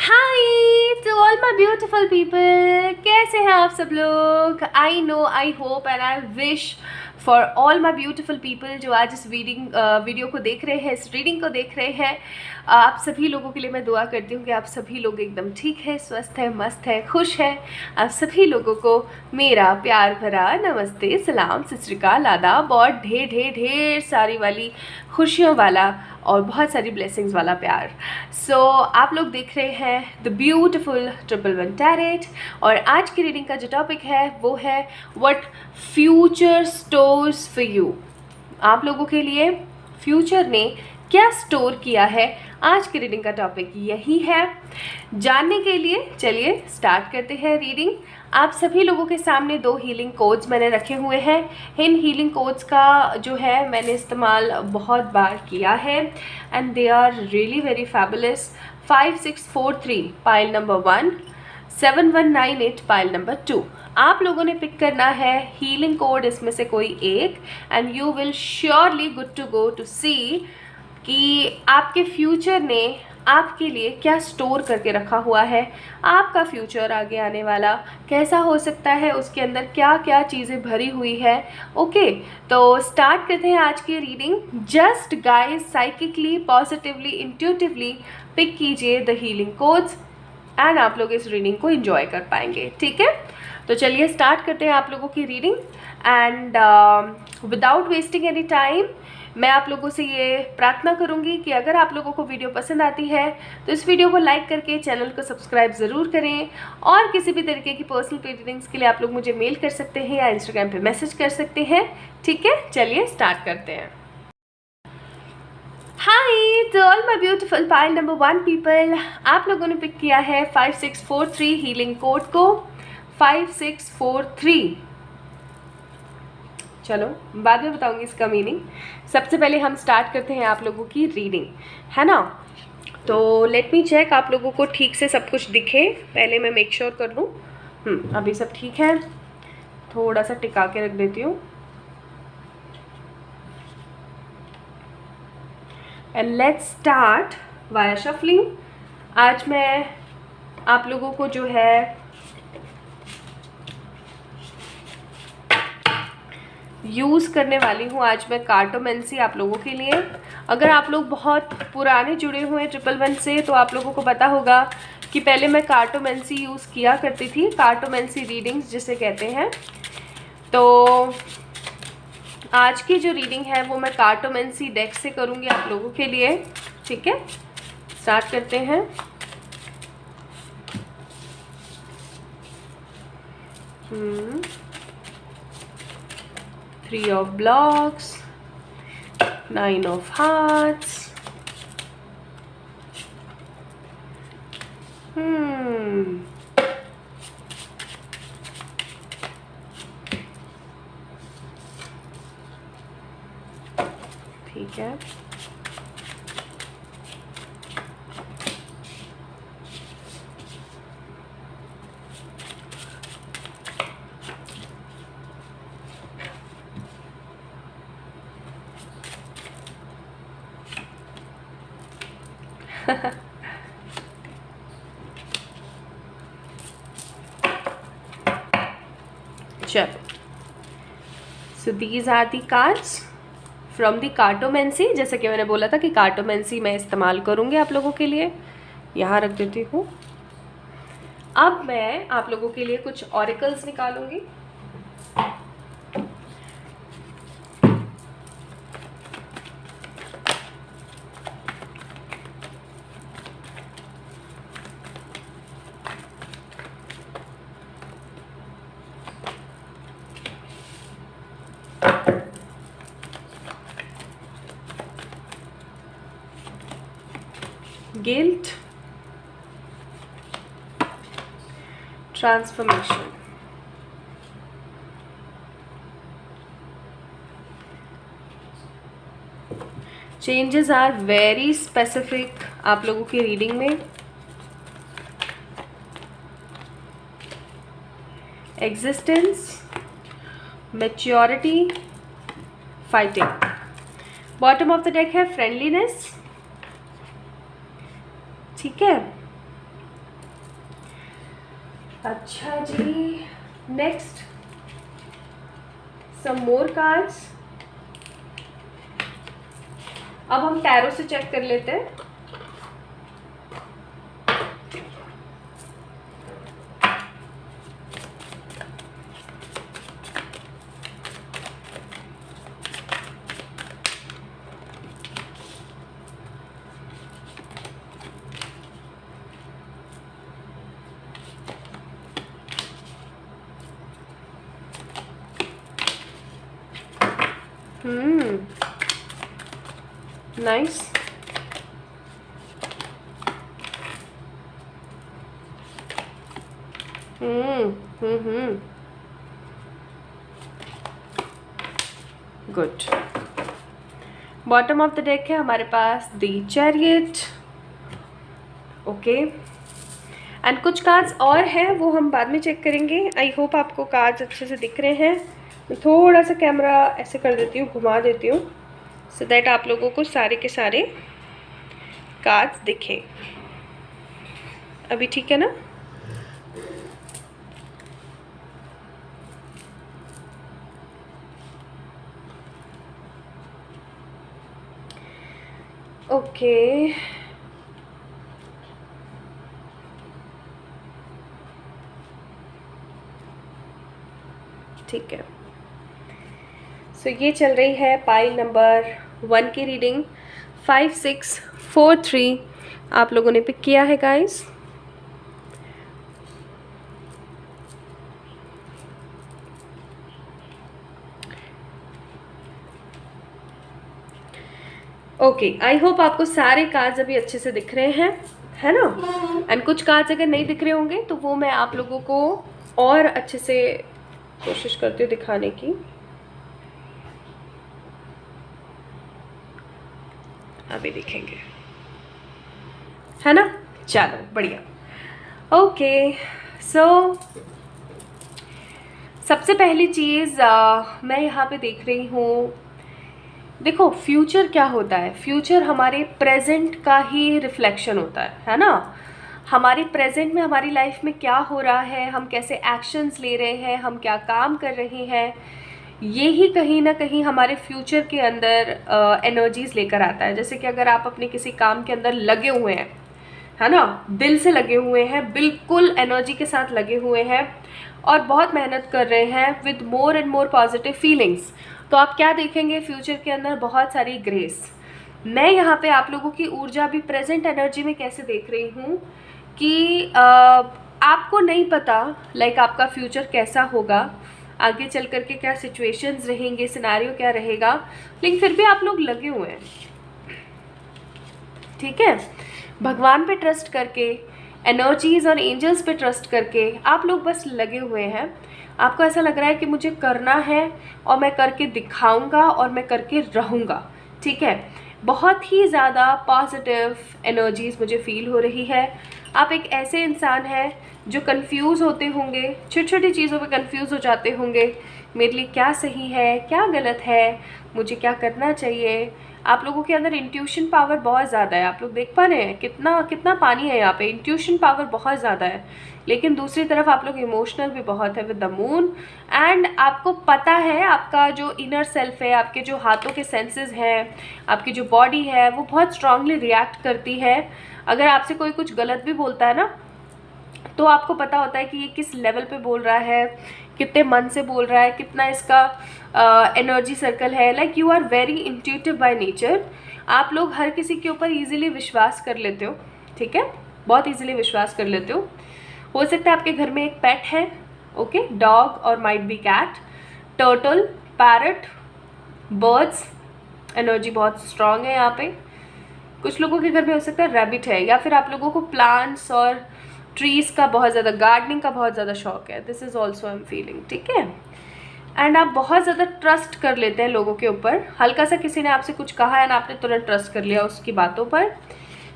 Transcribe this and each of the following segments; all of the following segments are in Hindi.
Hi to all my beautiful people, कैसे हैं आप सब लोग। I know, I hope and I wish for all my beautiful people जो आज इस वीडियो को देख रहे हैं, इस रीडिंग को देख रहे हैं, आप सभी लोगों के लिए मैं दुआ करती हूँ कि आप सभी लोग एकदम ठीक है, स्वस्थ है, मस्त है, खुश है। आप सभी लोगों को मेरा प्यार भरा नमस्ते, सलाम, सत श्री अकाल, आदाब और ढेर ढेर ढेर सारी वाली खुशियों वाला और बहुत सारी ब्लेसिंग्स वाला प्यार। आप लोग देख रहे हैं द ब्यूटिफुल 111 टैरेट और आज की रीडिंग का जो टॉपिक है वो है what future stores for you. आप लोगों के लिए फ्यूचर ने क्या स्टोर किया है, आज की रीडिंग का टॉपिक यही है। जानने के लिए चलिए स्टार्ट करते हैं रीडिंग। आप सभी लोगों के सामने 2 हीलिंग कोड्स मैंने रखे हुए हैं। इन हीलिंग कोड्स का जो है मैंने इस्तेमाल बहुत बार किया है and they are really very fabulous. 5643 pile number 1, 7198 pile number 2। आप लोगों ने पिक करना है हीलिंग कोड इसमें से कोई एक and you will surely good to go to see कि आपके फ्यूचर ने आपके लिए क्या स्टोर करके रखा हुआ है। आपका फ्यूचर आगे आने वाला कैसा हो सकता है, उसके अंदर क्या क्या चीज़ें भरी हुई है। ओके, तो स्टार्ट करते हैं आज की reading. Just guys psychically, positively, intuitively pick कीजिए द हीलिंग कोड्स एंड आप लोग इस रीडिंग को एंजॉय कर पाएंगे। ठीक है, तो चलिए स्टार्ट करते हैं आप लोगों की reading and without wasting any time मैं आप लोगों से ये प्रार्थना करूंगी कि अगर आप लोगों को वीडियो पसंद आती है तो इस वीडियो को लाइक करके चैनल को सब्सक्राइब ज़रूर करें और किसी भी तरीके की पर्सनल रीडिंग्स के लिए आप लोग मुझे मेल कर सकते हैं या इंस्टाग्राम पे मैसेज कर सकते हैं। ठीक है, चलिए स्टार्ट करते हैं। Hi to all my beautiful pile number 1 people, आप लोगों ने पिक किया है 5643 हीलिंग कोड को। 5643, चलो बाद में बताऊंगी इसका मीनिंग। सबसे पहले हम स्टार्ट करते हैं आप लोगों की रीडिंग, है ना। तो लेट मी चेक आप लोगों को ठीक से सब कुछ दिखे, पहले मैं मेक श्योर कर दूँ। अभी सब ठीक है, थोड़ा सा टिका के रख देती हूँ and let's start via shuffling. आज मैं आप लोगों को जो है यूज़ करने वाली हूँ, आज मैं कार्टोमेंसी आप लोगों के लिए। अगर आप लोग बहुत पुराने जुड़े हुए हैं 111 से तो आप लोगों को पता होगा कि पहले मैं कार्टोमेंसी यूज़ किया करती थी, कार्टोमेंसी रीडिंग्स जिसे कहते हैं। तो आज की जो रीडिंग है वो मैं कार्टोमेंसी डेक से करूँगी आप लोगों के लिए। ठीक है, स्टार्ट करते हैं। Three of blocks, 9 of hearts, ठीक है। चलो, so these are the cards from the cartomancy. जैसे कि मैंने बोला था कि कार्टोमेंसी मैं इस्तेमाल करूँगी आप लोगों के लिए, यहाँ रख देती हूँ। अब मैं आप लोगों के लिए कुछ auricles निकालूंगी। Guilt, transformation, changes are very specific आप लोगों की रीडिंग में। existence, maturity, fighting। Bottom of the deck है फ्रेंडलीनेस। ठीक है, अच्छा जी, नेक्स्ट सम मोर कार्ड्स। अब हम टैरो से चेक कर लेते हैं। Nice. Good. Bottom of the deck है हमारे पास द चैरियट। ओके, एंड कुछ कार्ड्स और हैं वो हम बाद में चेक करेंगे। आई होप आपको कार्ड्स अच्छे से दिख रहे हैं। मैं थोड़ा सा कैमरा ऐसे कर देती हूँ, घुमा देती हूँ, सो दैट आप लोगों को सारे के सारे कार्ड्स दिखें। अभी ठीक है ना? ओके, ठीक है। सो ये चल रही है पाइल नंबर 1 की रीडिंग। 5 6 4 3 आप लोगों ने पिक किया है गाइस। ओके, आई होप आपको सारे कार्ड्स अभी अच्छे से दिख रहे हैं, है ना? एंड कुछ कार्ड्स अगर नहीं दिख रहे होंगे तो वो मैं आप लोगों को और अच्छे से कोशिश करती हूँ दिखाने की। अभी दिखेंगे, है ना? चलो बढ़िया। ओके, सो सबसे पहली चीज़ मैं यहाँ पे देख रही हूँ। देखो, फ्यूचर क्या होता है? फ्यूचर हमारे प्रेजेंट का ही रिफ्लेक्शन होता है ना? हमारे प्रेजेंट में हमारी लाइफ में क्या हो रहा है, हम कैसे एक्शंस ले रहे हैं, हम क्या काम कर रहे हैं, ये ही कहीं ना कहीं हमारे फ्यूचर के अंदर एनर्जीज लेकर आता है। जैसे कि अगर आप अपने किसी काम के अंदर लगे हुए हैं, है ना, दिल से लगे हुए हैं, बिल्कुल एनर्जी के साथ लगे हुए हैं और बहुत मेहनत कर रहे हैं with more and more positive feelings, तो आप क्या देखेंगे फ्यूचर के अंदर? बहुत सारी ग्रेस। मैं यहाँ पे आप लोगों की ऊर्जा भी प्रेजेंट एनर्जी में कैसे देख रही हूँ कि आपको नहीं पता लाइक आपका फ्यूचर कैसा होगा, आगे चल करके क्या सिचुएशंस रहेंगे, सिनेरियो क्या रहेगा, लेकिन फिर भी आप लोग लगे हुए हैं। ठीक है, भगवान पे ट्रस्ट करके, एनर्जीज और एंजल्स पे ट्रस्ट करके आप लोग बस लगे हुए हैं। आपको ऐसा लग रहा है कि मुझे करना है और मैं करके दिखाऊंगा और मैं करके रहूँगा। ठीक है, बहुत ही ज़्यादा पॉजिटिव एनर्जीज मुझे फील हो रही है। आप एक ऐसे इंसान हैं जो कंफ्यूज होते होंगे, छोटी छोटी चीज़ों पे कंफ्यूज हो जाते होंगे, मेरे लिए क्या सही है, क्या गलत है, मुझे क्या करना चाहिए। आप लोगों के अंदर इंट्यूशन पावर बहुत ज़्यादा है। आप लोग देख पा रहे हैं कितना कितना पानी है यहाँ पे, इंट्यूशन पावर बहुत ज़्यादा है। लेकिन दूसरी तरफ आप लोग इमोशनल भी बहुत है विद द मून। एंड आपको पता है आपका जो इनर सेल्फ है, आपके जो हाथों के सेंसेस हैं, आपकी जो बॉडी है, वो बहुत स्ट्रांगली रिएक्ट करती है। अगर आपसे कोई कुछ गलत भी बोलता है ना, तो आपको पता होता है कि ये किस लेवल पे बोल रहा है, कितने मन से बोल रहा है, कितना इसका एनर्जी सर्कल है। Like you are very intuitive by nature. आप लोग हर किसी के ऊपर इजीली विश्वास कर लेते हो। ठीक है, बहुत इजीली विश्वास कर लेते हो सकता है आपके घर में एक पेट है, ओके, डॉग और might be cat, turtle, parrot, birds, energy बहुत स्ट्रांग है यहाँ पे। कुछ लोगों के घर में हो सकता है रैबिट है, या फिर आप लोगों को प्लांट्स और ट्रीज़ का बहुत ज़्यादा, गार्डनिंग का बहुत ज़्यादा शौक है। This is also I am feeling. ठीक है, एंड आप बहुत ज़्यादा ट्रस्ट कर लेते हैं लोगों के ऊपर। हल्का सा किसी ने आपसे कुछ कहा है ना, आपने तुरंत ट्रस्ट कर लिया उसकी बातों पर।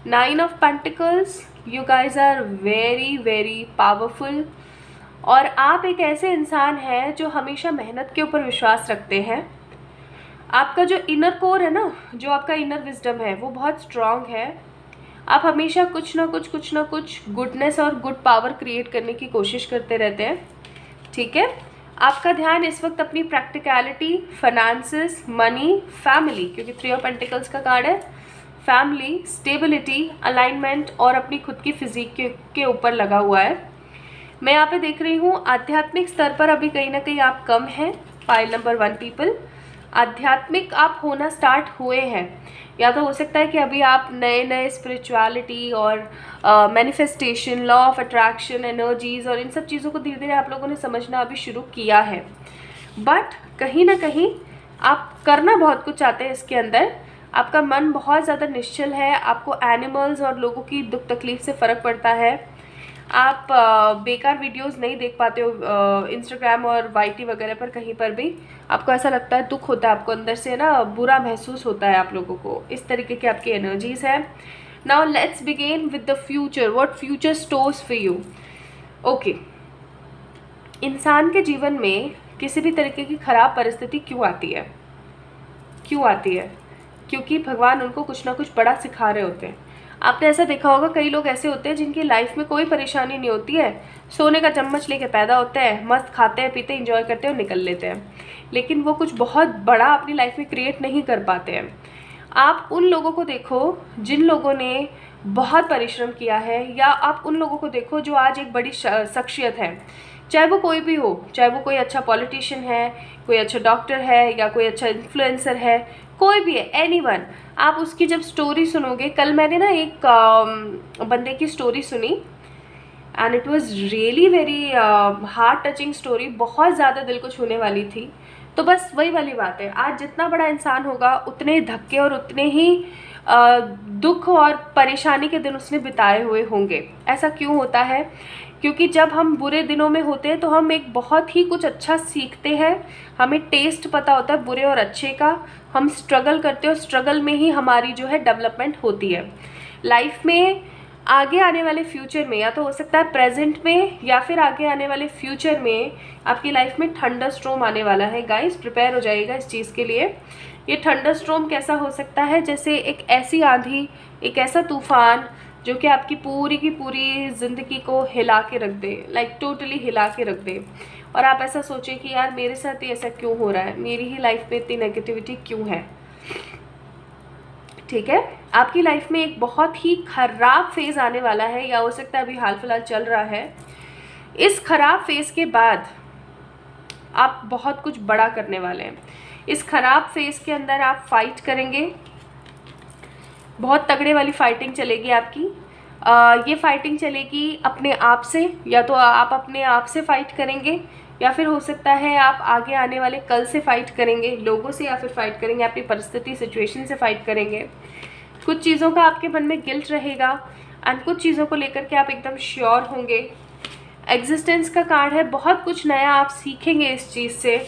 9 of pentacles, you guys are very very powerful. और आप एक ऐसे इंसान हैं जो हमेशा मेहनत के ऊपर विश्वास रखते हैं। आपका जो इनर कोर है ना, जो आपका इनर विजडम है, वो बहुत स्ट्रांग है। आप हमेशा कुछ ना कुछ गुडनेस और गुड पावर क्रिएट करने की कोशिश करते रहते हैं, ठीक है। आपका ध्यान इस वक्त अपनी प्रैक्टिकलिटी, फाइनेंसेस, मनी, फैमिली, क्योंकि 3 ऑफ पेंटिकल्स का कार्ड है, फैमिली, स्टेबिलिटी, अलाइनमेंट और अपनी खुद की फिजिक के ऊपर लगा हुआ है। मैं यहाँ पे देख रही हूँ आध्यात्मिक स्तर पर अभी कहीं ना कहीं आप कम हैं। फाइल नंबर 1 पीपल, आध्यात्मिक आप होना स्टार्ट हुए हैं, या तो हो सकता है कि अभी आप नए नए स्पिरिचुअलिटी और manifestation, law of attraction, energies और इन सब चीज़ों को धीरे धीरे आप लोगों ने समझना अभी शुरू किया है। बट कहीं ना कहीं आप करना बहुत कुछ चाहते हैं इसके अंदर। आपका मन बहुत ज़्यादा निश्चल है, आपको एनिमल्स और लोगों की दुख तकलीफ से फ़र्क पड़ता है। आप बेकार वीडियोस नहीं देख पाते हो इंस्टाग्राम और वाईटी वगैरह पर, कहीं पर भी आपको ऐसा लगता है, दुख होता है आपको अंदर से ना, बुरा महसूस होता है आप लोगों को। इस तरीके की आपकी एनर्जीज है। Now let's begin with the future, what future stores for you. Okay, इंसान के जीवन में किसी भी तरीके की खराब परिस्थिति क्यों आती है? क्यों आती है? क्योंकि भगवान उनको कुछ ना कुछ बड़ा सिखा रहे होते हैं। आपने ऐसा देखा होगा, कई लोग ऐसे होते हैं जिनकी लाइफ में कोई परेशानी नहीं होती है, सोने का चम्मच लेके पैदा होते हैं, मस्त खाते हैं पीते एंजॉय करते हैं और निकल लेते हैं, लेकिन वो कुछ बहुत बड़ा अपनी लाइफ में क्रिएट नहीं कर पाते हैं। आप उन लोगों को देखो जिन लोगों ने बहुत परिश्रम किया है, या आप उन लोगों को देखो जो आज एक बड़ी शख्सियत है, चाहे वो कोई भी हो, चाहे वो कोई अच्छा पॉलिटिशियन है, कोई अच्छा डॉक्टर है, या कोई अच्छा इन्फ्लुएंसर है, कोई भी है, एनीवन। आप उसकी जब स्टोरी सुनोगे, कल मैंने ना एक बंदे की स्टोरी सुनी and it was really very heart touching story, बहुत ज़्यादा दिल को छूने वाली थी। तो बस वही वाली बात है, आज जितना बड़ा इंसान होगा उतने धक्के और उतने ही दुख और परेशानी के दिन उसने बिताए हुए होंगे। ऐसा क्यों होता है? क्योंकि जब हम बुरे दिनों में होते हैं तो हम एक बहुत ही कुछ अच्छा सीखते हैं, हमें टेस्ट पता होता है बुरे और अच्छे का, हम स्ट्रगल करते हैं और स्ट्रगल में ही हमारी जो है डेवलपमेंट होती है लाइफ में। आगे आने वाले फ्यूचर में, या तो हो सकता है प्रेजेंट में या फिर आगे आने वाले फ्यूचर में, आपकी लाइफ में थंडर स्ट्रोम आने वाला है। गाइस प्रिपेयर हो जाइएगा इस चीज़ के लिए। ये थंडर स्ट्रोम कैसा हो सकता है? जैसे एक ऐसी आंधी, एक ऐसा तूफान जो कि आपकी पूरी की पूरी ज़िंदगी को हिला के रख दे, लाइक टोटली हिला के रख दे, और आप ऐसा सोचें कि यार मेरे साथ ही ऐसा क्यों हो रहा है, मेरी ही लाइफ में इतनी नेगेटिविटी क्यों है। ठीक है, आपकी लाइफ में एक बहुत ही ख़राब फेज़ आने वाला है, या हो सकता है अभी हाल फिलहाल चल रहा है। इस ख़राब फेज़ के बाद आप बहुत कुछ बड़ा करने वाले हैं। इस ख़राब फेज़ के अंदर आप फाइट करेंगे, बहुत तगड़े वाली फाइटिंग चलेगी आपकी। ये फाइटिंग चलेगी अपने आप से, या तो आप अपने आप से फाइट करेंगे, या फिर हो सकता है आप आगे आने वाले कल से फाइट करेंगे, लोगों से, या फिर फाइट करेंगे अपनी परिस्थिति, सिचुएशन से फाइट करेंगे। कुछ चीज़ों का आपके मन में गिल्ट रहेगा एंड कुछ चीज़ों को लेकर के आप एकदम श्योर होंगे। एग्जिस्टेंस का कार्ड है, बहुत कुछ नया आप सीखेंगे इस चीज़ से,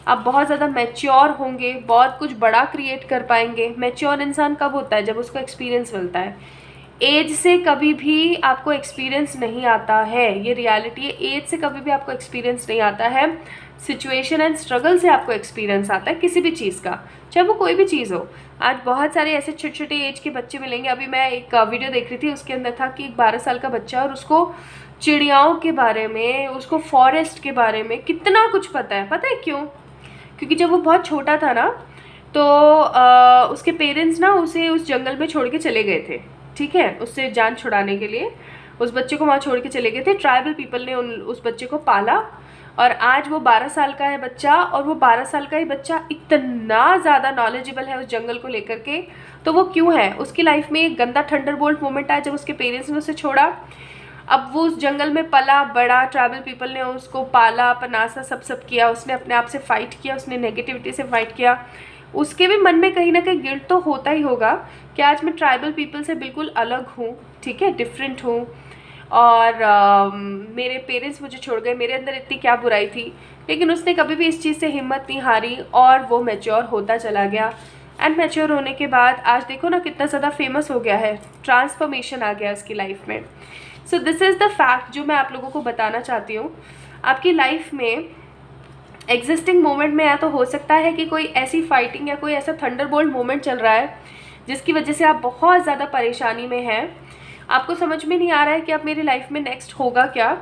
आप बहुत ज़्यादा मैच्योर होंगे, बहुत कुछ बड़ा क्रिएट कर पाएंगे। मैच्योर इंसान कब होता है? जब उसको एक्सपीरियंस मिलता है। एज से कभी भी आपको एक्सपीरियंस नहीं आता है, ये रियलिटी है। एज से कभी भी आपको एक्सपीरियंस नहीं आता है, सिचुएशन एंड स्ट्रगल से आपको एक्सपीरियंस आता है किसी भी चीज़ का, चाहे वो कोई भी चीज़ हो। आज बहुत सारे ऐसे छोटे छोटे एज के बच्चे मिलेंगे। अभी मैं एक वीडियो देख रही थी, उसके अंदर था कि एक 12 साल का बच्चा, और उसको चिड़ियाओं के बारे में, उसको फॉरेस्ट के बारे में कितना कुछ पता है। पता है क्यों? क्योंकि जब वो बहुत छोटा था ना, तो उसके पेरेंट्स ना उसे उस जंगल में छोड़ के चले गए थे, ठीक है, उससे जान छुड़ाने के लिए उस बच्चे को वहाँ छोड़ के चले गए थे। ट्राइबल पीपल ने उस बच्चे को पाला, और आज वो 12 साल का है बच्चा, और वो 12 साल का ही बच्चा इतना ज़्यादा नॉलेजेबल है उस जंगल को लेकर के। तो वो क्यों है? उसकी लाइफ में एक गंदा थंडरबोल्ट मोमेंट आया जब उसके पेरेंट्स ने उसे छोड़ा। अब वो उस जंगल में पला बड़ा, ट्राइबल पीपल ने उसको पाला, पनासा, सब किया, उसने अपने आप से फाइट किया, उसने नेगेटिविटी से फाइट किया। उसके भी मन में कहीं ना कहीं गिल्ट तो होता ही होगा कि आज मैं ट्राइबल पीपल से बिल्कुल अलग हूँ, ठीक है, डिफरेंट हूँ, और मेरे पेरेंट्स मुझे छोड़ गए, मेरे अंदर इतनी क्या बुराई थी। लेकिन उसने कभी भी इस चीज़ से हिम्मत नहीं हारी, और वो मैच्योर होता चला गया। एंड मैच्योर होने के बाद आज देखो ना कितना ज़्यादा फेमस हो गया है, ट्रांसफॉर्मेशन आ गया उसकी लाइफ में। So this is the fact जो मैं आप लोगों को बताना चाहती हूँ। आपकी लाइफ में एग्जिस्टिंग मोमेंट में या तो हो सकता है कि कोई ऐसी फाइटिंग या कोई ऐसा थंडरबोल्ट मोमेंट चल रहा है जिसकी वजह से आप बहुत ज़्यादा परेशानी में हैं। आपको समझ में नहीं आ रहा है कि अब मेरी लाइफ में नेक्स्ट होगा क्या,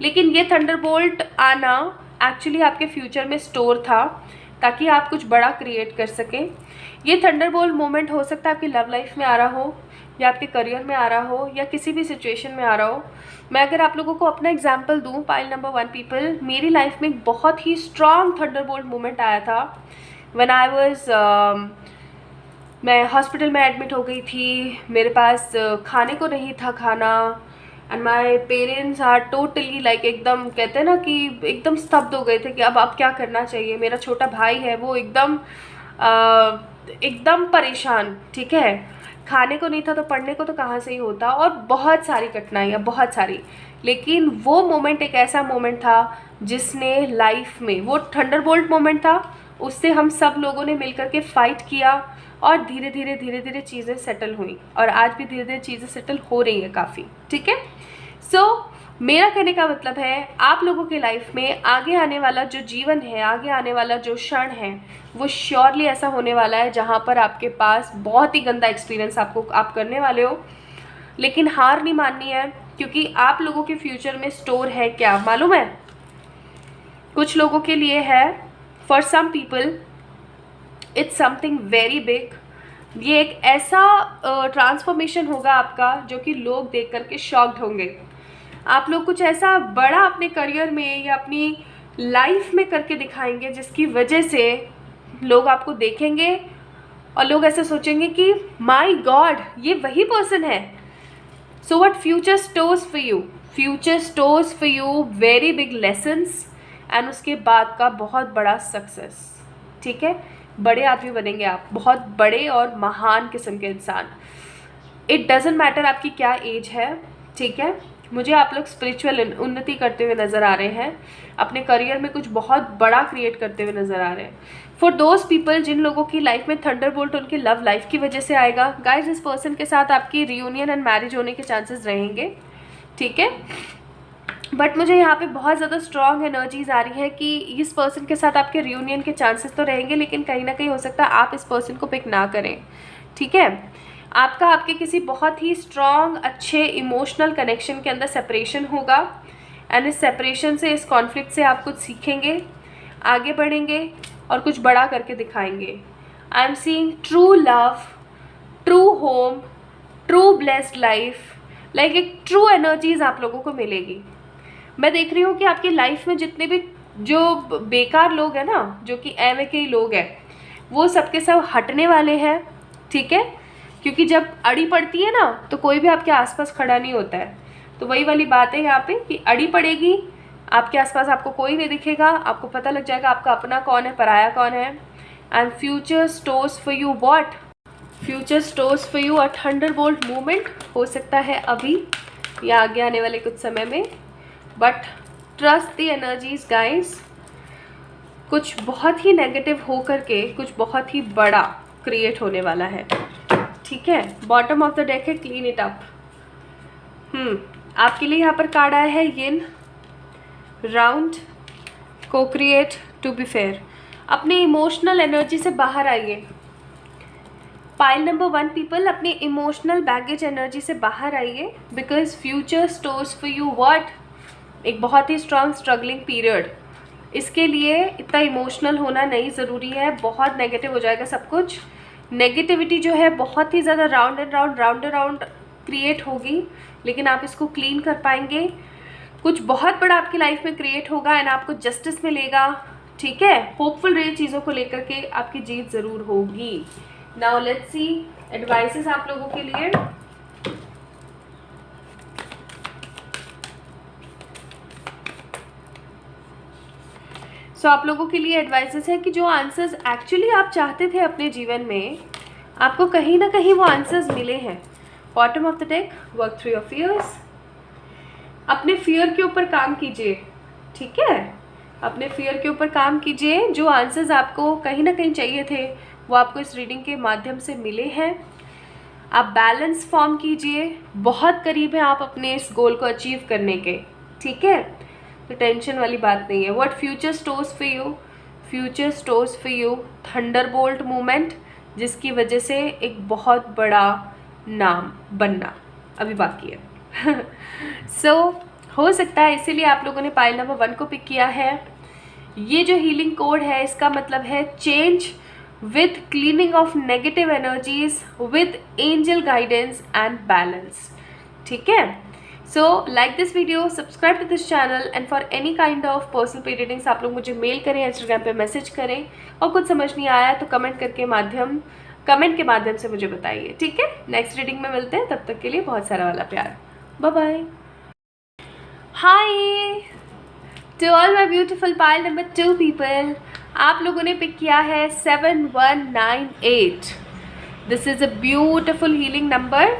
लेकिन ये थंडरबोल्ट आना एक्चुअली आपके फ्यूचर में स्टोर था ताकि आप कुछ बड़ा क्रिएट कर सकें। ये थंडरबोल्ट मोमेंट हो सकता है आपकी लव लाइफ में आ रहा हो, या आपके करियर में आ रहा हो, या किसी भी सिचुएशन में आ रहा हो। मैं अगर आप लोगों को अपना एग्जांपल दूं, पाइल नंबर 1 पीपल, मेरी लाइफ में एक बहुत ही स्ट्रॉन्ग थंडरबोल्ट मोमेंट आया था व्हेन आई वाज मैं हॉस्पिटल में एडमिट हो गई थी। मेरे पास खाने को नहीं था खाना, and my parents are totally like एकदम कहते हैं ना कि एकदम स्तब्ध हो गए थे कि अब क्या करना चाहिए। मेरा छोटा भाई है, वो एकदम परेशान, ठीक है। खाने को नहीं था तो पढ़ने को तो कहाँ से ही होता, और बहुत सारी कठिनाइयाँ, बहुत सारी। लेकिन वो मोमेंट एक ऐसा मोमेंट था जिसने लाइफ में, वो थंडरबोल्ट मोमेंट था, उससे हम सब लोगों ने मिलकर के फाइट किया और धीरे धीरे चीज़ें सेटल हुई, और आज भी धीरे धीरे चीज़ें सेटल हो रही हैं काफ़ी, ठीक है। सो मेरा कहने का मतलब है, आप लोगों के लाइफ में आगे आने वाला जो जीवन है, आगे आने वाला जो क्षण है, वो श्योरली ऐसा होने वाला है जहाँ पर आपके पास बहुत ही गंदा एक्सपीरियंस आप करने वाले हो, लेकिन हार नहीं माननी है, क्योंकि आप लोगों के फ्यूचर में स्टोर है क्या मालूम है? कुछ लोगों के लिए है, for some people it's something very big. ये एक ऐसा ट्रांसफॉर्मेशन होगा आपका जो कि लोग देख करके शॉक्ड होंगे। आप लोग कुछ ऐसा बड़ा अपने करियर में या अपनी लाइफ में करके दिखाएंगे जिसकी वजह से लोग आपको देखेंगे और लोग ऐसे सोचेंगे कि माय गॉड, ये वही पर्सन है। So what future stores for you? Future stores for you very big lessons, and उसके बाद का बहुत बड़ा सक्सेस, ठीक है। बड़े आदमी बनेंगे आप, बहुत बड़े और महान किस्म के इंसान। इट डजेंट मैटर आपकी क्या एज है, ठीक है। मुझे आप लोग स्पिरिचुअल उन्नति करते हुए नज़र आ रहे हैं, अपने करियर में कुछ बहुत बड़ा क्रिएट करते हुए नज़र आ रहे हैं। फॉर दोज पीपल जिन लोगों की लाइफ में थंडरबोल्ट उनकी लव लाइफ की वजह से आएगा, गाइज इस पर्सन के साथ आपकी रियूनियन एंड मैरिज होने के चांसेस रहेंगे, ठीक है। बट मुझे यहाँ पे बहुत ज़्यादा स्ट्रॉन्ग एनर्जीज आ रही है कि इस पर्सन के साथ आपके रियूनियन के चांसेस तो रहेंगे, लेकिन कहीं ना कहीं हो सकता है आप इस पर्सन को पिक ना करें, ठीक है। आपका आपके किसी बहुत ही स्ट्रॉन्ग अच्छे इमोशनल कनेक्शन के अंदर सेपरेशन होगा, एंड इस सेपरेशन से, इस कॉन्फ्लिक्ट से आप कुछ सीखेंगे, आगे बढ़ेंगे और कुछ बड़ा करके दिखाएंगे। I am seeing true love, true home, true blessed life, like एक ट्रू एनर्जीज आप लोगों को मिलेगी। मैं देख रही हूँ कि आपकी लाइफ में जितने भी जो बेकार लोग हैं ना, जो कि एवे के लोग हैं, वो सबके सब हटने वाले हैं, ठीक है। क्योंकि जब अड़ी पड़ती है ना तो कोई भी आपके आसपास खड़ा नहीं होता है। तो वही वाली बात है यहाँ पे कि अड़ी पड़ेगी, आपके आसपास आपको कोई नहीं दिखेगा, आपको पता लग जाएगा आपका अपना कौन है, पराया कौन है। And future stores for you what? Future stores for you a Thunderbolt movement, हो सकता है अभी या आगे आने वाले कुछ समय में, but trust the energies guys. कुछ बहुत ही नेगेटिव हो करके कुछ बहुत ही बड़ा क्रिएट होने वाला है, ठीक है। बॉटम ऑफ द डेक है क्लीन इट अप। आपके लिए यहाँ पर कार्ड आया है यिन, राउंड, को क्रिएट, टू बी फेयर। अपने इमोशनल एनर्जी से बाहर आइए। पाइल नंबर 1 पीपल, अपनी इमोशनल बैगेज एनर्जी से बाहर आइए, because future stores for you what? एक बहुत ही स्ट्रॉन्ग स्ट्रगलिंग पीरियड। इसके लिए इतना इमोशनल होना नहीं ज़रूरी है, बहुत नेगेटिव हो जाएगा सब कुछ। नेगेटिविटी जो है बहुत ही ज़्यादा राउंड एंड राउंड क्रिएट होगी, लेकिन आप इसको क्लीन कर पाएंगे। कुछ बहुत बड़ा आपकी लाइफ में क्रिएट होगा एंड आपको जस्टिस मिलेगा, ठीक है। होपफुल रहिए चीज़ों को लेकर के, आपकी जीत ज़रूर होगी। नाउ लेट्स सी एडवाइसेस आप लोगों के लिए। सो आप लोगों के लिए एडवाइसेस है कि जो आंसर्स एक्चुअली आप चाहते थे अपने जीवन में, आपको कहीं ना कहीं वो आंसर्स मिले हैं। Bottom of the deck, work through your fears. अपने फियर के ऊपर काम कीजिए, ठीक है। अपने फियर के ऊपर काम कीजिए। जो आंसर्स आपको कहीं ना कहीं चाहिए थे वो आपको इस रीडिंग के माध्यम से मिले हैं। आप बैलेंस फॉर्म कीजिए, बहुत करीब हैं आप अपने इस गोल को अचीव करने के, ठीक है। तो टेंशन वाली बात नहीं है। What future stores for you? Future stores for you Thunderbolt movement, जिसकी वजह से एक बहुत बड़ा नाम बनना अभी बाकी है। हो सकता है इसीलिए आप लोगों ने पाइल नंबर 1 को पिक किया है। ये जो हीलिंग कोड है इसका मतलब है change with cleaning of negative energies with angel guidance and balance। ठीक है, so like this video, subscribe to this channel and for any kind of personal paid readings आप लोग मुझे मेल करें, इंस्टाग्राम पे मैसेज करें, और कुछ समझ नहीं आया तो कमेंट के माध्यम से मुझे बताइए। ठीक है, नेक्स्ट रीडिंग में मिलते हैं, तब तक के लिए बहुत सारा वाला प्यार, bye bye. Hi to all my beautiful pile number 2 people, आप लोगों ने पिक किया है 7198। This is a beautiful healing number.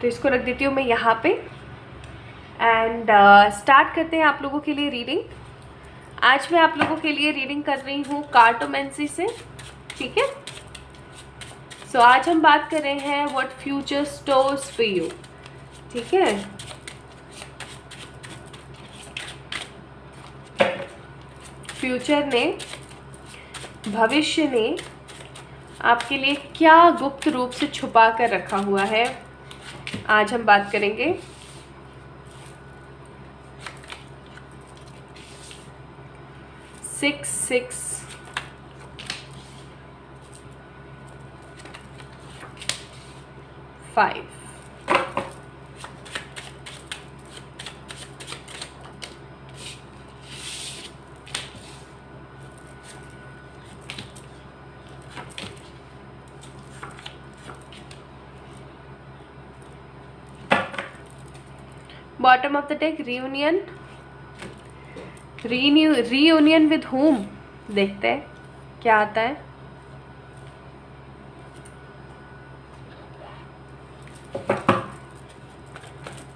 तो इसको रख देती हूँ मैं यहाँ पे एंड स्टार्ट करते हैं आप लोगों के लिए रीडिंग। आज मैं आप लोगों के लिए रीडिंग कर रही हूँ कार्टोमेंसी से। ठीक है, सो आज हम बात कर रहे हैं what future stores for you. ठीक है, फ्यूचर ने, भविष्य ने आपके लिए क्या गुप्त रूप से छुपा कर रखा हुआ है, आज हम बात करेंगे। Six five, bottom of the deck reunion. Reunion with home, देखते हैं क्या आता है।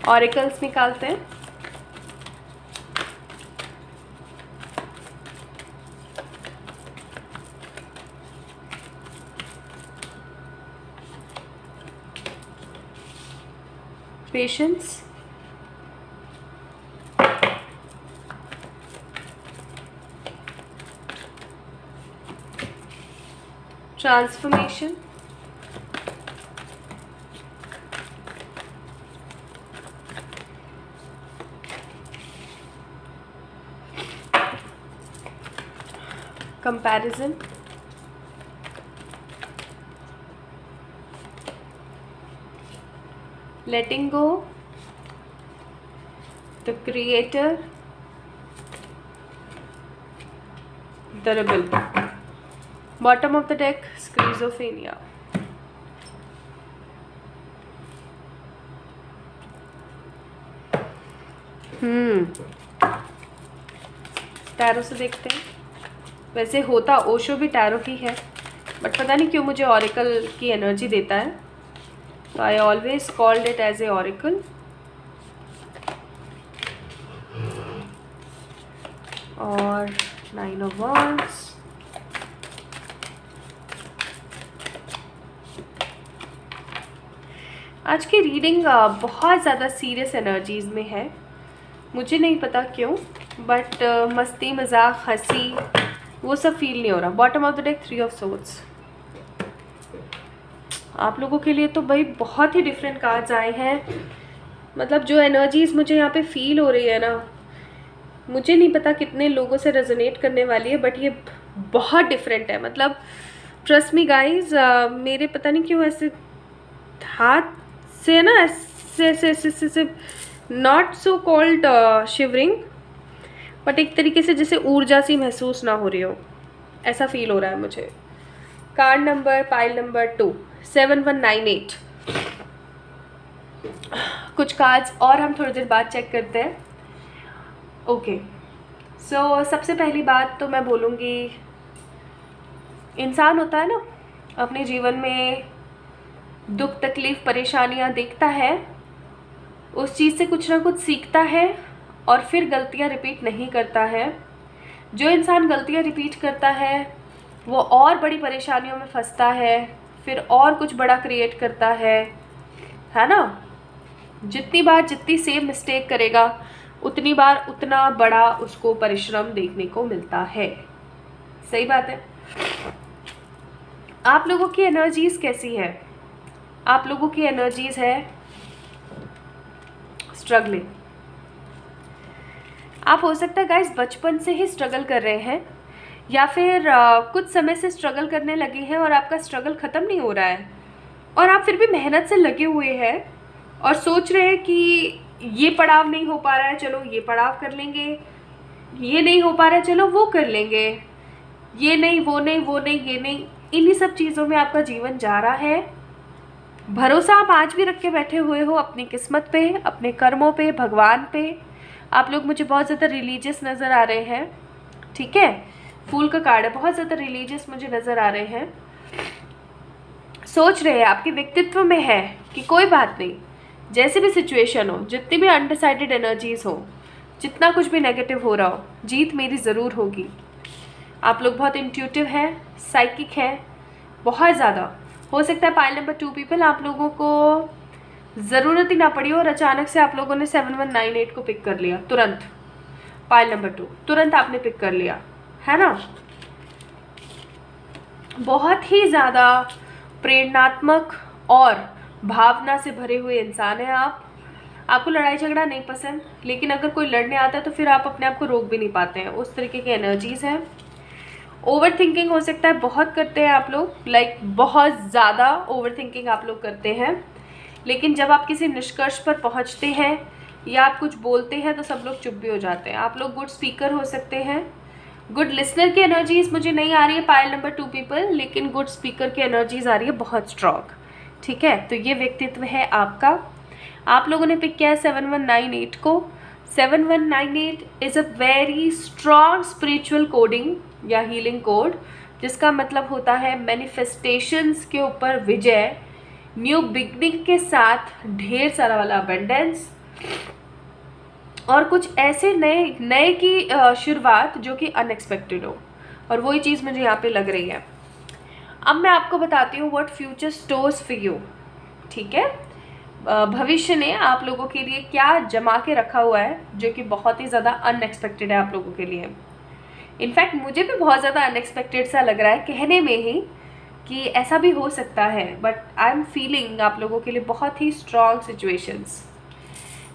ऑरिकल्स निकालते हैं। Patience, transformation, comparison, letting go, the creator, the rebel. Bottom of the deck schizophrenia. Tarot से देखते हैं। वैसे होता ओशो भी टैरो ही है, बट पता नहीं क्यों मुझे ऑरिकल की एनर्जी देता है, तो I always called it as a oracle. और 9 ऑफ वांड्स, आज की रीडिंग बहुत ज़्यादा सीरियस एनर्जीज़ में है, मुझे नहीं पता क्यों, बट मस्ती मजाक हंसी वो सब फील नहीं हो रहा। Bottom of the deck 3 of swords. आप लोगों के लिए तो भाई बहुत ही डिफरेंट कार्ड्स आए हैं। मतलब जो एनर्जीज़ मुझे यहाँ पे फील हो रही है ना, मुझे नहीं पता कितने लोगों से रेजोनेट करने वाली है, बट ये बहुत डिफरेंट है। मतलब ट्रस्ट मी गाइज, मेरे पता नहीं क्यों ऐसे हाथ से ना ऐसे not so called shivering, but एक तरीके से जैसे ऊर्जा सी महसूस ना हो रही हो, ऐसा फील हो रहा है मुझे। Card number pile number 2 7198। कुछ कार्ड्स और हम थोड़ी देर बाद चेक करते हैं। ओके, सो सबसे पहली बात तो मैं बोलूँगी, इंसान होता है ना अपने जीवन में दुख तकलीफ़ परेशानियाँ देखता है, उस चीज़ से कुछ ना कुछ सीखता है और फिर गलतियाँ रिपीट नहीं करता है। जो इंसान गलतियाँ रिपीट करता है वो और बड़ी परेशानियों में फंसता है, फिर और कुछ बड़ा क्रिएट करता है ना। जितनी बार जितनी सेम मिस्टेक करेगा उतनी बार उतना बड़ा उसको परिश्रम देखने को मिलता है। सही बात है। आप लोगों की एनर्जीज कैसी है? आप लोगों की एनर्जीज है स्ट्रगलिंग। आप हो सकता है गाइस बचपन से ही स्ट्रगल कर रहे हैं, या फिर कुछ समय से स्ट्रगल करने लगे हैं और आपका स्ट्रगल ख़त्म नहीं हो रहा है, और आप फिर भी मेहनत से लगे हुए हैं और सोच रहे हैं कि ये पड़ाव नहीं हो पा रहा है, चलो ये पड़ाव कर लेंगे, ये नहीं हो पा रहा है, चलो वो कर लेंगे, ये नहीं वो नहीं वो नहीं ये नहीं, इन्हीं सब चीज़ों में आपका जीवन जा रहा है। भरोसा आप आज भी रख के बैठे हुए हो अपनी किस्मत पे, अपने कर्मों पे, भगवान पे। आप लोग मुझे बहुत ज़्यादा रिलीजियस नज़र आ रहे हैं, ठीक है, फूल का कार्ड है, बहुत ज़्यादा रिलीजियस मुझे नज़र आ रहे हैं। सोच रहे हैं, आपके व्यक्तित्व में है कि कोई बात नहीं, जैसे भी सिचुएशन हो, जितनी भी अनडिसाइडेड एनर्जीज हो, जितना कुछ भी नेगेटिव हो रहा हो, जीत मेरी ज़रूर होगी। आप लोग बहुत इंट्यूटिव है, साइकिक है, बहुत ज़्यादा। हो सकता है पाइल नंबर 2 पीपल आप लोगों को ज़रूरत ही ना पड़ी और अचानक से आप लोगों ने 7198 को पिक कर लिया तुरंत। पाइल नंबर 2 तुरंत आपने पिक कर लिया, है ना। बहुत ही ज़्यादा प्रेरणात्मक और भावना से भरे हुए इंसान हैं आप। आपको लड़ाई झगड़ा नहीं पसंद, लेकिन अगर कोई लड़ने आता है तो फिर आप अपने आप को रोक भी नहीं पाते हैं, उस तरीके की एनर्जीज हैं। ओवर थिंकिंग हो सकता है बहुत करते हैं आप लोग, लाइक बहुत ज़्यादा ओवर थिंकिंग आप लोग करते हैं, लेकिन जब आप किसी निष्कर्ष पर पहुंचते हैं या आप कुछ बोलते हैं तो सब लोग चुप भी हो जाते हैं। आप लोग गुड स्पीकर हो सकते हैं, गुड लिसनर की एनर्जीज मुझे नहीं आ रही है पाइल नंबर 2 पीपल, लेकिन गुड स्पीकर की एनर्जीज आ रही है बहुत स्ट्रॉन्ग, ठीक है। तो ये व्यक्तित्व है आपका। आप लोगों ने पिक किया है 7198 को। 7198 is a very strong spiritual coding या हीलिंग कोड, जिसका मतलब होता है मैनिफेस्टेशंस के ऊपर विजय, न्यू बिगनिंग के साथ ढेर सारा वाला अबंडेंस, और कुछ ऐसे नए की शुरुआत जो कि अनएक्सपेक्टेड हो, और वही चीज़ मुझे यहाँ पे लग रही है। अब मैं आपको बताती हूँ what future stores for you, ठीक है। भविष्य ने आप लोगों के लिए क्या जमा के रखा हुआ है जो कि बहुत ही ज़्यादा अनएक्सपेक्टेड है आप लोगों के लिए। इनफैक्ट मुझे भी बहुत ज़्यादा अनएक्सपेक्टेड सा लग रहा है कहने में ही कि ऐसा भी हो सकता है, बट आई एम फीलिंग आप लोगों के लिए बहुत ही स्ट्रॉन्ग सिचुएशंस।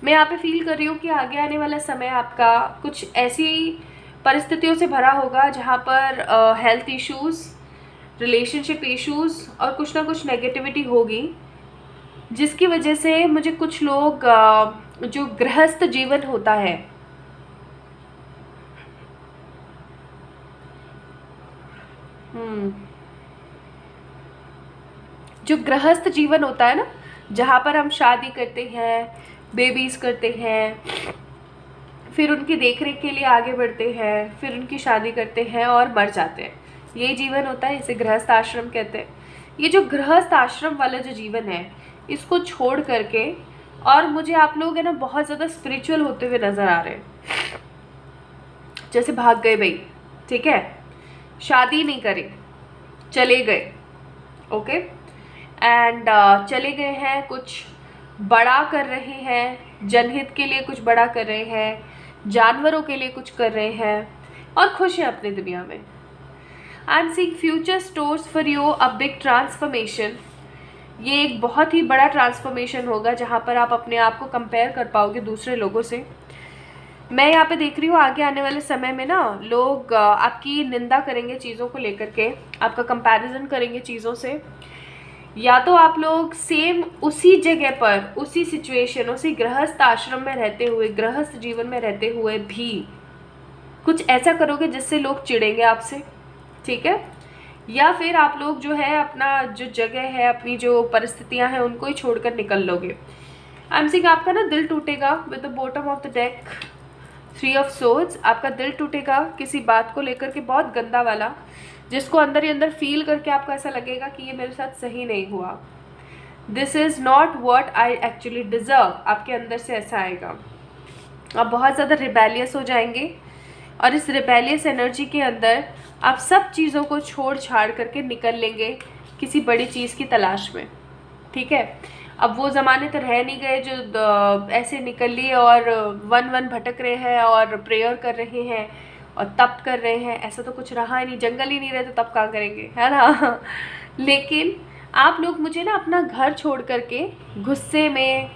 मैं यहाँ पे फील कर रही हूँ कि आगे आने वाला समय आपका कुछ ऐसी परिस्थितियों से भरा होगा जहाँ पर हेल्थ इश्यूज़, रिलेशनशिप इश्यूज़ और कुछ ना कुछ नेगेटिविटी होगी, जिसकी वजह से मुझे कुछ लोग जो गृहस्थ जीवन होता है, जो गृहस्थ जीवन होता है ना, जहाँ पर हम शादी करते हैं, बेबीज़ करते हैं, फिर उनकी देखरेख के लिए आगे बढ़ते हैं, फिर उनकी शादी करते हैं और मर जाते हैं, यही जीवन होता है, इसे गृहस्थ आश्रम कहते हैं। ये जो गृहस्थ आश्रम वाला जो जीवन है, इसको छोड़ करके, और मुझे आप लोग है ना बहुत ज़्यादा स्पिरिचुअल होते हुए नज़र आ रहे हैं, जैसे भाग गए भाई, ठीक है, शादी नहीं करी, चले गए, ओके, एंड चले गए हैं, कुछ बड़ा कर रहे हैं, जनहित के लिए कुछ बड़ा कर रहे हैं, जानवरों के लिए कुछ कर रहे हैं और खुश हैं अपनी दुनिया में। I am seeing future stores for you a big transformation. ये एक बहुत ही बड़ा ट्रांसफॉर्मेशन होगा जहाँ पर आप अपने आप को कंपेयर कर पाओगे दूसरे लोगों से। मैं यहाँ पे देख रही हूँ आगे आने वाले समय में ना लोग आपकी निंदा करेंगे चीज़ों को लेकर के, आपका कंपैरिजन करेंगे चीज़ों से, या तो आप लोग सेम उसी जगह पर, उसी सिचुएशन, उसी गृहस्थ आश्रम में रहते हुए, गृहस्थ जीवन में रहते हुए भी कुछ ऐसा करोगे जिससे लोग चिढ़ेंगे आपसे, ठीक है, या फिर आप लोग जो है अपना जो जगह है, अपनी जो परिस्थितियां हैं उनको ही छोड़कर निकल लोगे। आई एम सीइंग आपका ना दिल टूटेगा with the bottom of the deck 3 of swords. आपका दिल टूटेगा किसी बात को लेकर के, बहुत गंदा वाला, जिसको अंदर ही अंदर फील करके आपको ऐसा लगेगा कि ये मेरे साथ सही नहीं हुआ, this is not what I actually deserve, आपके अंदर से ऐसा आएगा। आप बहुत ज़्यादा रिबेलियस हो जाएंगे और इस रिबेलियस एनर्जी के अंदर आप सब चीज़ों को छोड़ छाड़ करके निकल लेंगे किसी बड़ी चीज़ की तलाश में, ठीक है। अब वो ज़माने तो रह नहीं गए जो ऐसे निकल लिए और वन भटक रहे हैं और प्रेयर कर रहे हैं और तप कर रहे हैं, ऐसा तो कुछ रहा ही नहीं, जंगल ही नहीं रहे तो तप कहाँ करेंगे, है ना। लेकिन आप लोग मुझे ना अपना घर छोड़ करके गुस्से में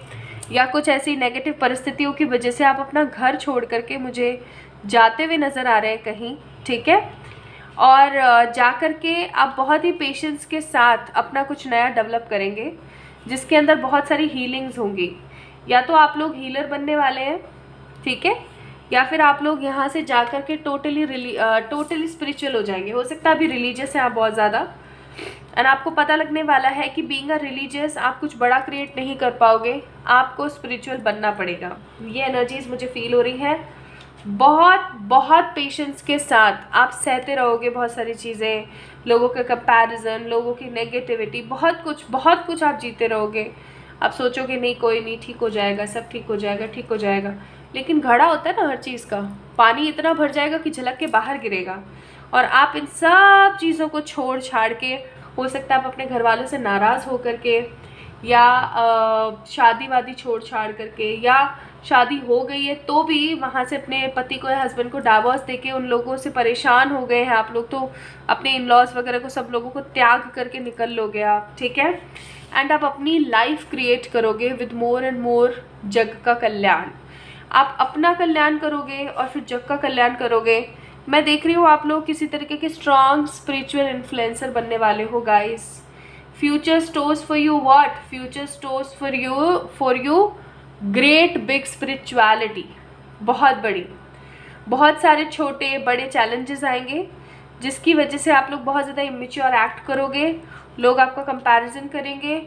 या कुछ ऐसी नेगेटिव परिस्थितियों की वजह से आप अपना घर छोड़ करके मुझे जाते हुए नज़र आ रहे हैं कहीं, ठीक है। और जा कर के आप बहुत ही पेशेंस के साथ अपना कुछ नया डेवलप करेंगे, जिसके अंदर बहुत सारी हीलिंग्स होंगी। या तो आप लोग हीलर बनने वाले हैं, ठीक है, या फिर आप लोग यहाँ से जा कर के टोटली स्पिरिचुअल हो जाएंगे। हो सकता है अभी रिलीजियस है आप बहुत ज़्यादा, एंड आपको पता लगने वाला है कि बीइंग अ रिलीजियस आप कुछ बड़ा क्रिएट नहीं कर पाओगे, आपको स्पिरिचुअल बनना पड़ेगा। ये एनर्जीज मुझे फील हो रही हैं। बहुत बहुत पेशेंस के साथ आप सहते रहोगे बहुत सारी चीज़ें, लोगों के कंपैरिजन, लोगों की नेगेटिविटी, बहुत कुछ आप जीते रहोगे। आप सोचोगे नहीं कोई नहीं, ठीक हो जाएगा, सब ठीक हो जाएगा, ठीक हो जाएगा। लेकिन घड़ा होता है ना हर चीज़ का, पानी इतना भर जाएगा कि झलक के बाहर गिरेगा। और आप इन सब चीज़ों को छोड़ छाड़ के, हो सकता है आप अपने घर वालों से नाराज़ हो करके, या शादी वादी छोड़ छाड़ करके, या शादी हो गई है तो भी वहाँ से अपने पति को या हस्बैंड को डाइवोर्स देके उन लोगों से परेशान हो गए हैं आप लोग, तो अपने इन लॉज वगैरह को, सब लोगों को त्याग करके निकल लोगे आप, ठीक है। एंड आप अपनी लाइफ क्रिएट करोगे विद मोर एंड मोर जग का कल्याण। आप अपना कल्याण करोगे और फिर जग का कल्याण करोगे। मैं देख रही हूँ आप लोग किसी तरीके के स्ट्रॉन्ग स्पिरिचुअल इन्फ्लुएंसर बनने वाले हो guys. Future stores for you what? Future stores for you great big spirituality, बहुत बड़ी। बहुत सारे छोटे बड़े चैलेंजेस आएंगे, जिसकी वजह से आप लोग बहुत ज़्यादा इमेच्योर एक्ट करोगे, लोग आपका कंपैरिजन करेंगे,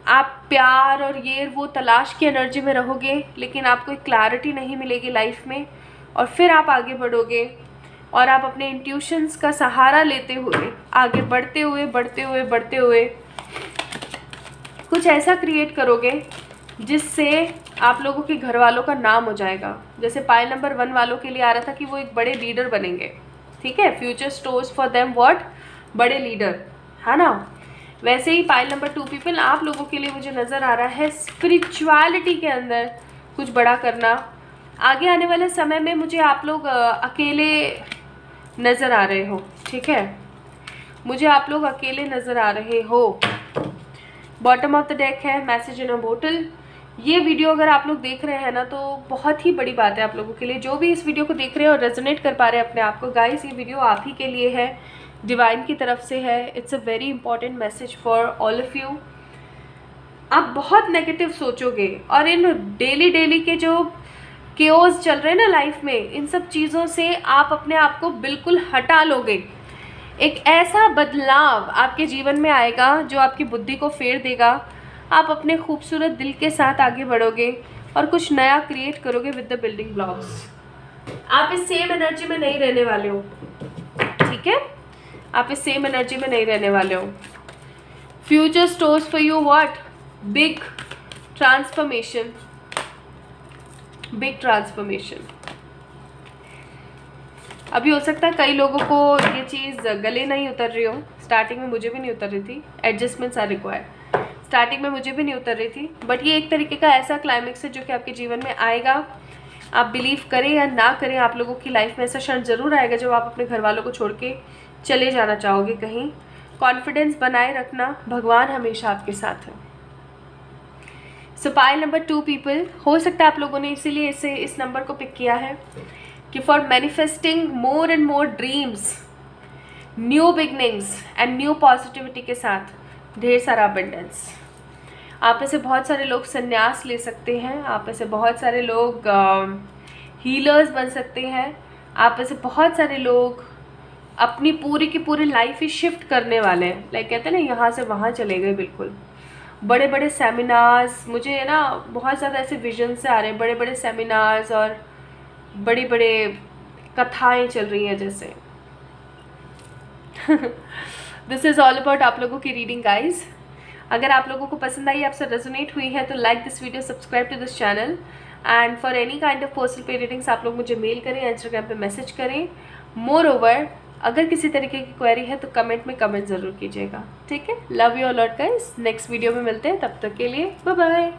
आप प्यार और ये वो तलाश की एनर्जी में रहोगे, लेकिन आपको एक क्लैरिटी नहीं मिलेगी लाइफ में। और फिर आप आगे बढ़ोगे और आप अपने इंट्यूशंस का सहारा लेते हुए आगे बढ़ते हुए कुछ ऐसा क्रिएट करोगे जिससे आप लोगों के घर वालों का नाम हो जाएगा। जैसे पाइल नंबर 1 वालों के लिए आ रहा था कि वो एक बड़े लीडर बनेंगे, ठीक है। Future stores for them what? बड़े लीडर, है ना। वैसे ही पाइल नंबर 2 पीपल, आप लोगों के लिए मुझे नज़र आ रहा है स्पिरिचुअलिटी के अंदर कुछ बड़ा करना। आगे आने वाले समय में मुझे आप लोग अकेले नज़र आ रहे हो, ठीक है, मुझे आप लोग अकेले नज़र आ रहे हो। बॉटम ऑफ द डेक है मैसेज इन अ बोटल। ये वीडियो अगर आप लोग देख रहे हैं ना तो बहुत ही बड़ी बात है आप लोगों के लिए, जो भी इस वीडियो को देख रहे हैं और रेजोनेट कर पा रहे हैं अपने आप को। गाइस, ये वीडियो आप ही के लिए है, डिवाइन की तरफ से है। It's a very important message for all of you. आप बहुत नेगेटिव सोचोगे और इन डेली के जो केओस चल रहे हैं ना लाइफ में, इन सब चीज़ों से आप अपने आप को बिल्कुल हटा लोगे। एक ऐसा बदलाव आपके जीवन में आएगा जो आपकी बुद्धि को फेर देगा। आप अपने खूबसूरत दिल के साथ आगे बढ़ोगे और कुछ नया क्रिएट करोगे विद द बिल्डिंग ब्लॉक्स। आप इस सेम एनर्जी में नहीं रहने वाले हो, ठीक है, आप इस सेम एनर्जी में नहीं रहने वाले हो। Future stores for you what? Big transformation, big transformation. अभी हो सकता है कई लोगों को ये चीज़ गले नहीं उतर रही हो, स्टार्टिंग में मुझे भी नहीं उतर रही थी, एडजस्टमेंट्स आर रिक्वायर्ड। स्टार्टिंग में मुझे भी नहीं उतर रही थी, बट ये एक तरीके का ऐसा क्लाइमेक्स है जो कि आपके जीवन में आएगा। आप बिलीव करें या ना करें, आप लोगों की लाइफ में ऐसा क्षण ज़रूर आएगा जब आप अपने घर वालों को छोड़ के चले जाना चाहोगे कहीं। कॉन्फिडेंस बनाए रखना, भगवान हमेशा आपके साथ है। सो पाइल नंबर 2 पीपल, हो सकता है आप लोगों ने इसीलिए इस नंबर को पिक किया है कि for manifesting more and more dreams, new beginnings and new positivity के साथ ढेर सारा अबंडेंस। आप में से बहुत सारे लोग संन्यास ले सकते हैं, आप में से बहुत सारे लोग हीलर्स बन सकते हैं, आप में से बहुत सारे लोग अपनी पूरी की पूरी लाइफ ही शिफ्ट करने वाले हैं। लाइक कहते हैं ना, यहाँ से वहाँ चले गए बिल्कुल। बड़े बड़े सेमिनार्स, मुझे ना बहुत ज़्यादा ऐसे विजन से आ रहे हैं, बड़े बड़े सेमिनार्स और बड़े बड़े कथाएं चल रही हैं जैसे। दिस इज़ ऑल अबाउट आप लोगों की रीडिंग गाइज। अगर आप लोगों को पसंद आई, आपसे रेजोनेट हुई है, तो like this video, subscribe to this channel, and for any kind of personal paid readings आप लोग मुझे मेल करें, इंस्टाग्राम पे मैसेज करें। मोर ओवर, अगर किसी तरीके की क्वेरी है तो कमेंट में कमेंट ज़रूर कीजिएगा, ठीक है। Love you all guys, next video में मिलते हैं, तब तक के लिए बाय बाय।